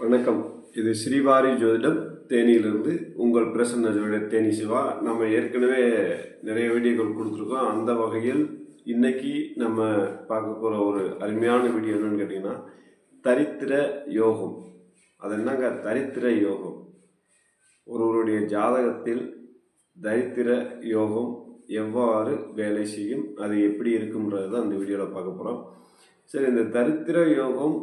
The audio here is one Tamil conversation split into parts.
வணக்கம். இது ஸ்ரீவாரி ஜோதிடம் தேனியிலிருந்து உங்கள் பிரசன்ன ஜோதிட தேனி சிவா. நம்ம ஏற்கனவே நிறைய வீடியோக்கள் கொடுத்துருக்கோம். அந்த வகையில் இன்னைக்கு நம்ம பார்க்க போகிற ஒரு அருமையான வீடியோ என்னன்னு கேட்டிங்கன்னா, தரித்திர யோகம். அது என்னங்க தரித்திர யோகம்? ஒருவருடைய ஜாதகத்தில் தரித்திர யோகம் எவ்வாறு வேலை செய்யும், அது எப்படி இருக்கும்ன்றது தான் அந்த வீடியோவில் பார்க்க போகிறோம். சரி, இந்த தரித்திர யோகம்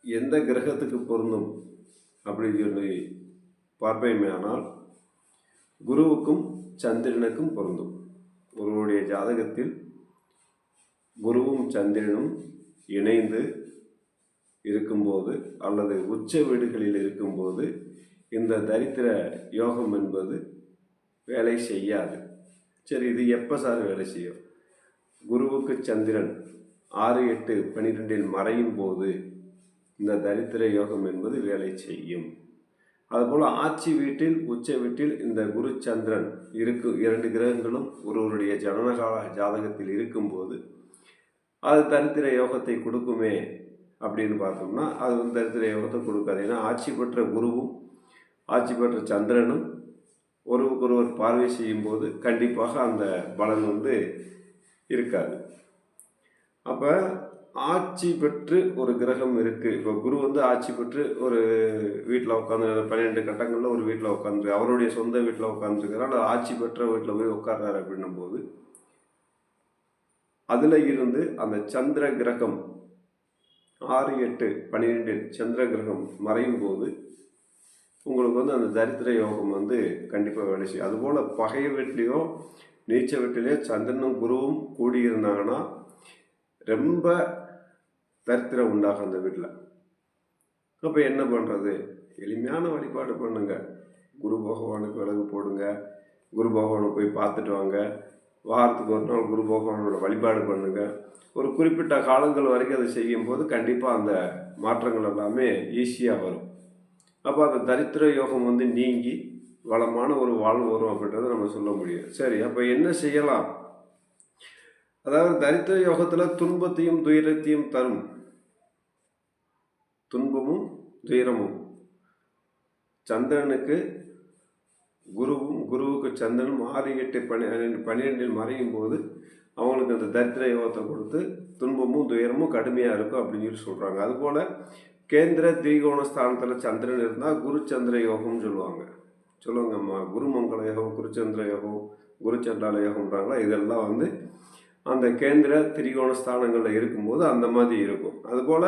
எந்த கிரகத்துக்கு பொருந்தும் அப்படின்னு சொல்லி பார்ப்பேமையானால் குருவுக்கும் சந்திரனுக்கும் பொருந்தும். ஒருவருடைய ஜாதகத்தில் குருவும் சந்திரனும் இணைந்து இருக்கும்போது அல்லது உச்ச வீடுகளில் இருக்கும்போது இந்த தரித்திர யோகம் என்பது வேலை செய்யாது. சரி, இது எப்போ சார் வேலை செய்யும்? குருவுக்கு சந்திரன் 6, 8, 12 மறையும் போது இந்த தரித்திர யோகம் என்பது வேலை செய்யும். அதுபோல் ஆட்சி வீட்டில் உச்ச வீட்டில் இந்த குரு சந்திரன் இருக்கும் 2 கிரகங்களும் ஒருவருடைய ஜனனகால ஜாதகத்தில் இருக்கும்போது அது தரித்திர யோகத்தை கொடுக்குமே அப்படின்னு பார்த்தோம்னா அது வந்து தரித்திர யோகத்தை கொடுக்காது. ஏன்னா ஆட்சி பெற்ற குருவும் ஆட்சி பெற்ற சந்திரனும் ஒருவருக்கொருவர் பார்வை செய்யும் போது கண்டிப்பாக அந்த பலன் வந்து இருக்காது. அப்போ ஆட்சி பெற்று ஒரு கிரகம் இருக்குது. இப்போ குரு வந்து ஆட்சி பெற்று ஒரு வீட்டில் உட்காந்து 12 கட்டங்களில் ஒரு வீட்டில் உட்காந்து அவருடைய சொந்த வீட்டில் உட்காந்துருக்கிறார், ஆட்சி பெற்ற வீட்டில் போய் உட்கார்றாரு அப்படின்னும் போது அதில் இருந்து அந்த சந்திர கிரகம் 6, 8, 12 சந்திர கிரகம் மறையும் போது உங்களுக்கு வந்து அந்த தரித்திர யோகம் வந்து கண்டிப்பாக வேலை செய்யும். அதுபோல் பகை வீட்லேயோ நீச்ச வீட்டிலேயோ சந்திரனும் குருவும் கூடியிருந்தாங்கன்னா ரொம்ப தரித்திரம் உண்டாகும் அந்த வீட்டில். அப்போ என்ன பண்ணுறது? எளிமையான வழிபாடு பண்ணுங்க. குரு பகவானுக்கு விலகு போடுங்க, குரு பகவானை போய் பார்த்துட்டு வாங்க, வாரத்துக்கு ஒரு நாள் குரு பகவானோட வழிபாடு பண்ணுங்க. ஒரு குறிப்பிட்ட காலங்கள் வரைக்கும் அதை செய்யும்போது கண்டிப்பாக அந்த மாற்றங்கள் எல்லாமே ஈஸியாக வரும். அப்போ அந்த தரித்திர யோகம் வந்து நீங்கி வளமான ஒரு வாழ்வு வரும் அப்படின்றத நம்ம சொல்ல முடியும். சரி, அப்போ என்ன செய்யலாம்? அதாவது தரித்திர யோகத்தில் துன்பத்தையும் துயரத்தையும் தரும். துன்பமும் துயரமும் சந்திரனுக்கு குருவும் குருவுக்கு சந்திரனும் 6, 8, 12 மறையும் போது அவங்களுக்கு அந்த தரித்திர யோகத்தை கொடுத்து துன்பமும் துயரமும் கடுமையாக இருக்கும் அப்படின்னு சொல்லி சொல்கிறாங்க. அதுபோல் கேந்திர திரிகோண ஸ்தானத்தில் சந்திரன் இருந்தால் குரு சந்திர யோகம்னு சொல்லுவாங்கம்மா. குருமங்கள யோகம், குருச்சந்திர யோகம், குருச்சண்டால யோகம்ன்றாங்களா. இதெல்லாம் வந்து அந்த கேந்திர திரிகோண ஸ்தானங்களில் இருக்கும்போது அந்த மாதிரி இருக்கும். அதுபோல்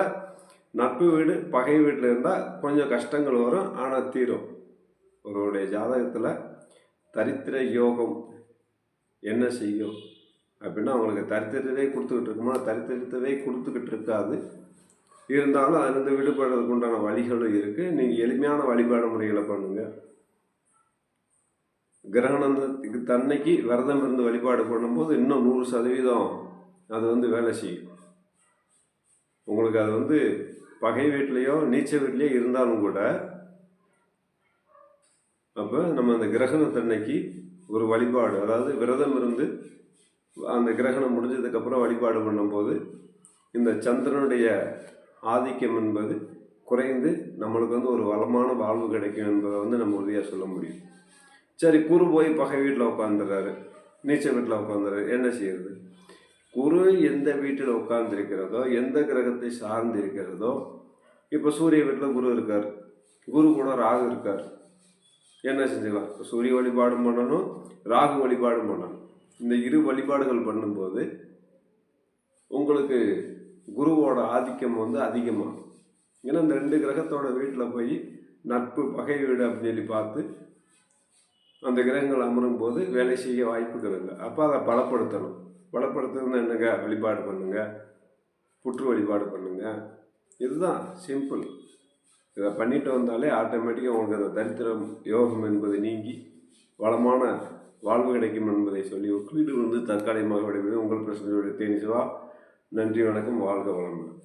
நட்பு வீடு பகை வீட்டில் இருந்தால் கொஞ்சம் கஷ்டங்கள் வரும், ஆனால் தீரும். ஒருவருடைய ஜாதகத்தில் தரித்திர யோகம் என்ன செய்யும் அப்படின்னா அவங்களுக்கு தரித்திரத்தை கொடுத்துக்கிட்டு இருக்குமா? தரித்திரத்தவே கொடுத்துக்கிட்டு இருக்காது. இருந்தாலும் அதிலிருந்து விடுபடுறதுக்கு உண்டான வழிகளும் இருக்குது. நீங்கள் எளிமையான வழிபாடு முறைகளை பண்ணுங்கள். கிரகணத்துக்கு தன்னைக்கு விரதம் இருந்து வழிபாடு பண்ணும்போது இன்னும் 100% அது வந்து வேலை செய்யும். உங்களுக்கு அது வந்து பகை வீட்லேயோ நீச்ச வீட்லேயோ இருந்தாலும் கூட அப்போ நம்ம அந்த கிரகணத்தன்னைக்கு ஒரு வழிபாடு, அதாவது விரதம் இருந்து அந்த கிரகணம் முடிஞ்சதுக்கப்புறம் வழிபாடு பண்ணும்போது இந்த சந்திரனுடைய ஆதிக்கம் என்பது குறைந்து நம்மளுக்கு வந்து ஒரு வளமான வாழ்வு கிடைக்கும் என்பதை வந்து நம்ம உறுதியாக சொல்ல முடியும். சரி, குரு போய் பகை வீட்டில் உட்காந்துறாரு, நீச்ச வீட்டில் உட்காந்துறாரு, என்ன செய்யறது? குரு எந்த வீட்டில் உட்கார்ந்திருக்கிறதோ, எந்த கிரகத்தை சார்ந்து இருக்கிறதோ, இப்போ சூரிய வீட்டில் குரு இருக்கார், குரு கூட ராகு இருக்கார், என்ன செஞ்சுக்கலாம்? சூரிய வழிபாடும் பண்ணணும், ராகு வழிபாடும் பண்ணணும். இந்த இரு வழிபாடுகள் பண்ணும்போது உங்களுக்கு குருவோட ஆதிக்கம் வந்து அதிகமாகும். ஏன்னா இந்த 2 கிரகத்தோட வீட்டில் போய் நட்பு பகை வீடு அப்படின்னு சொல்லி பார்த்து அந்த கிரகங்கள் அமரும் போது வேலை செய்ய வாய்ப்புகள் இல்லை. அப்போ அதை பலப்படுத்தணும். பலப்படுத்தணும்னா என்னங்க? வழிபாடு பண்ணுங்க, புற்று வழிபாடு பண்ணுங்க. இதுதான் சிம்பிள். இதை பண்ணிட்டு வந்தாலே ஆட்டோமேட்டிக்காக உங்களுக்கு அந்த தரித்திரம் யோகம் என்பது நீங்கி வளமான வாழ்வு கிடைக்கும் என்பதை சொல்லி வீடு வந்து தற்காலிகமாக விடைபெறும் உங்கள் பிரச்சனையுடைய தேனி சிவா. நன்றி, வணக்கம், வாழ்க வளமுடன்.